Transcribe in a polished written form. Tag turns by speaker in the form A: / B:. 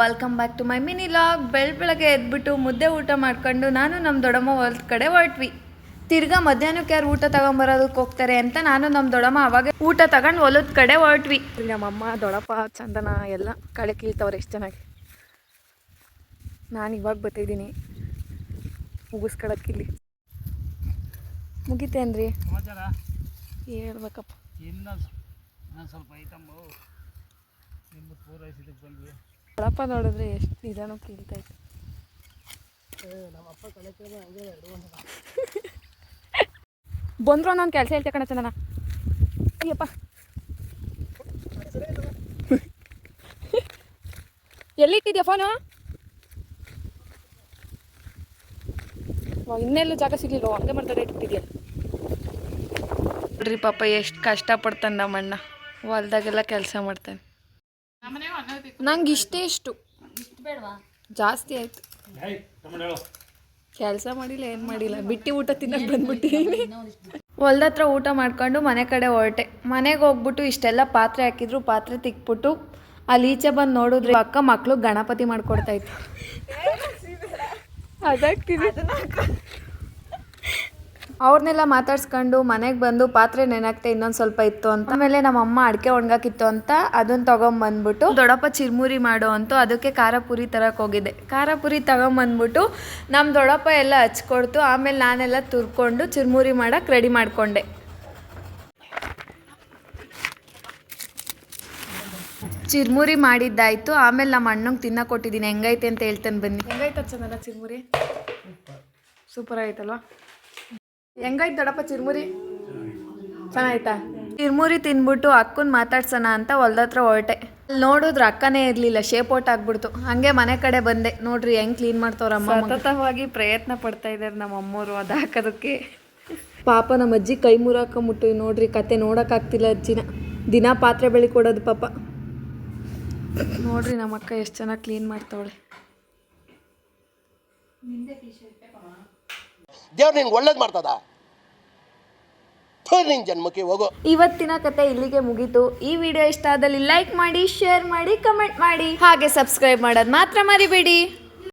A: Welcome back to my mini log. ಬೆಳಗ್ಗೆ ಎದ್ಬಿಟ್ಟು ಮುದ್ದೆ ಊಟ ಮಾಡ್ಕೊಂಡು ನಾನು ನಮ್ಮ ದೊಡ್ಡಮ್ಮ ಹೊಲದ ಕಡೆ ಹೊರಟ್ವಿ. ತಿರ್ಗಾ ಮಧ್ಯಾಹ್ನಕ್ಕೆ ಯಾರು ಊಟ ತಗೊಂಬರೋದಕ್ಕೆ ಹೋಗ್ತಾರೆ ಅಂತ ನಾನು ನಮ್ಮ ದೊಡ್ಡಮ್ಮ ಅವಾಗ ಊಟ ತಗೊಂಡು ಹೊಲದ ಕಡೆ ಹೊರಟ್ವಿ. ನಮ್ಮಮ್ಮ ದೊಡ್ಡಪ್ಪ ಚಂದನ ಎಲ್ಲ ಕಳೆ ಕೀಳ್ತವ್ರೆ ಎಷ್ಟು ಚೆನ್ನಾಗಿ. ನಾನು ಇವಾಗ ಬರ್ತಿದ್ದೀನಿ ಮುಗಿಸ್ಕೊಳಕ್ಕಿಲ್ಲಿ. ಮುಗಿತೇನ್ರಿ ಹೇಳ್ಬೇಕಪ್ಪ. ದೊಡ್ಡಪ್ಪ ನೋಡಿದ್ರೆ ಎಷ್ಟು ನಿಧಾನ ಕೀಳ್ತೈತೆ. ಬಂದ್ರು ನಾನು ಕೆಲಸ ಹೇಳ್ತೆ ಕಣ ಚಂದನ. ಅಯ್ಯಪ್ಪ ಎಲ್ಲಿಟ್ಟಿದ್ಯಾ ಫೋನು? ಇನ್ನೆಲ್ಲೂ ಜಾಗ ಸಿಗ್ಲಿಲ್ಲ, ಹಂಗೆ ಮಾಡ್ತಾರೆ ಇಟ್ಟಿದ್ಯಾ ನೋಡ್ರಿ. ಪಾಪ ಎಷ್ಟು ಕಷ್ಟಪಡ್ತಾನೆ ನಮ್ಮಣ್ಣ, ಹೊಲ್ದಾಗೆಲ್ಲ ಕೆಲಸ ಮಾಡ್ತಾನೆ. ನಂಗೆ ಇಷ್ಟು ಜಾಸ್ತಿ ಆಯ್ತು. ಕೆಲಸ ಮಾಡಿಲ್ಲ ಏನು ಮಾಡಿಲ್ಲ, ಬಿಟ್ಟು ಊಟ ತಿನ್ನಕ್ಕೆ ಬಂದ್ಬಿಟ್ಟಿದ್ದೀನಿ. ಹೊಲ್ದ ಹತ್ರ ಊಟ ಮಾಡ್ಕೊಂಡು ಮನೆ ಕಡೆ ಹೊರಟೆ. ಮನೆಗೆ ಹೋಗ್ಬಿಟ್ಟು ಇಷ್ಟೆಲ್ಲ ಪಾತ್ರೆ ಹಾಕಿದ್ರು, ಪಾತ್ರೆ ತಿಕ್ಬಿಟ್ಟು ಅಲ್ಲಿ ಈಚೆ ಬಂದು ನೋಡಿದ್ರೆ ಅಕ್ಕ ಮಕ್ಕಳು ಗಣಪತಿ ಮಾಡ್ಕೊಡ್ತಾಯಿತ್ತು. ಅದಾಗ್ತಿದೆ. ಅವ್ರನ್ನೆಲ್ಲ ಮಾತಾಡ್ಸ್ಕೊಂಡು ಮನೆಗೆ ಬಂದು ಪಾತ್ರೆ ನೆನಾಕ್ತೆ ಇನ್ನೊಂದು ಸ್ವಲ್ಪ ಇತ್ತು ಅಂತ. ಆಮೇಲೆ ನಮ್ಮಮ್ಮ ಅಡಿಕೆ ಒಣಗಾಕಿತ್ತು ಅಂತ ಅದನ್ನು ತೊಗೊಂಬಂದ್ಬಿಟ್ಟು ದೊಡ್ಡಪ್ಪ ಚಿರ್ಮುರಿ ಮಾಡೋ ಅಂತು ಅದಕ್ಕೆ ಖಾರ ಪುರಿ ತರಕ್ಕೆ ಹೋಗಿದ್ದೆ. ಖಾರ ಪುರಿ ತೊಗೊಂಬಂದ್ಬಿಟ್ಟು ನಮ್ಮ ದೊಡ್ಡಪ್ಪ ಎಲ್ಲ ಹಚ್ಕೊಡ್ತು. ಆಮೇಲೆ ನಾನೆಲ್ಲ ತುರ್ಕೊಂಡು ಚಿರ್ಮುರಿ ಮಾಡೋಕ್ಕೆ ರೆಡಿ ಮಾಡಿಕೊಂಡೆ. ಚಿರ್ಮುರಿ ಮಾಡಿದ್ದಾಯಿತು. ಆಮೇಲೆ ನಮ್ಮ ಅಣ್ಣಂಗೆ ತಿನ್ನಕ್ಕೆ ಕೊಟ್ಟಿದ್ದೀನಿ. ಹೆಂಗೈತೆ ಅಂತ ಹೇಳ್ತೇನೆ ಬನ್ನಿ. ಹೆಂಗೈತೆ ಚೆನ್ನಾಗ ಚಿರ್ಮುರಿ? ಸೂಪರ್ ಆಯ್ತಲ್ವಾ? ಹೆಂಗಾಯ್ತು ದೊಡ್ಡಪ್ಪ ಚಿರ್ಮುರಿ? ಚೆನ್ನಾಯ್ತಾ? ಚಿರ್ಮುರಿ ತಿಂದ್ಬಿಟ್ಟು ಅಕ್ಕನ ಮಾತಾಡ್ಸೋಣ ಅಂತ ಹೊಲ್ದ ಹತ್ರ ಹೊರಟೆ. ಅಲ್ಲಿ ನೋಡಿದ್ರೆ ಅಕ್ಕನೇ ಇರಲಿಲ್ಲ, ಶೇಪ್ ಔಟ್ ಆಗ್ಬಿಡ್ತು. ಹಾಗೆ ಮನೆ ಕಡೆ ಬಂದೆ. ನೋಡ್ರಿ ಹೆಂಗೆ ಕ್ಲೀನ್ ಮಾಡ್ತವ್ರಮ್ಮ. ಸತತವಾಗಿ ಪ್ರಯತ್ನ ಪಡ್ತಾ ಇದ್ದಾರೆ ನಮ್ಮ ಅಮ್ಮವರು ಅದು ಹಾಕೋದಕ್ಕೆ. ಪಾಪ ನಮ್ಮ ಅಜ್ಜಿ ಕೈ ಮುರಾಕೊಂಬಿಟ್ಟು ನೋಡ್ರಿ, ಕತೆ ನೋಡೋಕ್ಕಾಗ್ತಿಲ್ಲ ಅಜ್ಜಿನ. ದಿನ ಪಾತ್ರೆ ಬೆಳಿ ಕೊಡೋದು ಪಾಪ. ನೋಡ್ರಿ ನಮ್ಮ ಅಕ್ಕ ಎಷ್ಟು ಚೆನ್ನಾಗಿ ಕ್ಲೀನ್ ಮಾಡ್ತಾವಳೆ.
B: ದೇವ್ರು ನಿನ್ಗೆ ಒಳ್ಳೇದು ಮಾಡ್ತದ. ನಿನ್ ಜನ್ಮಕ್ಕೆ ಹೋಗೋ.
A: ಇವತ್ತಿನ ಕತೆ ಇಲ್ಲಿಗೆ ಮುಗೀತು. ಈ ವಿಡಿಯೋ ಇಷ್ಟ ಆದಲ್ಲಿ ಲೈಕ್ ಮಾಡಿ, ಶೇರ್ ಮಾಡಿ, ಕಮೆಂಟ್ ಮಾಡಿ, ಹಾಗೆ ಸಬ್ಸ್ಕ್ರೈಬ್ ಮಾಡೋದು ಮಾತ್ರ ಮರಿಬೇಡಿ.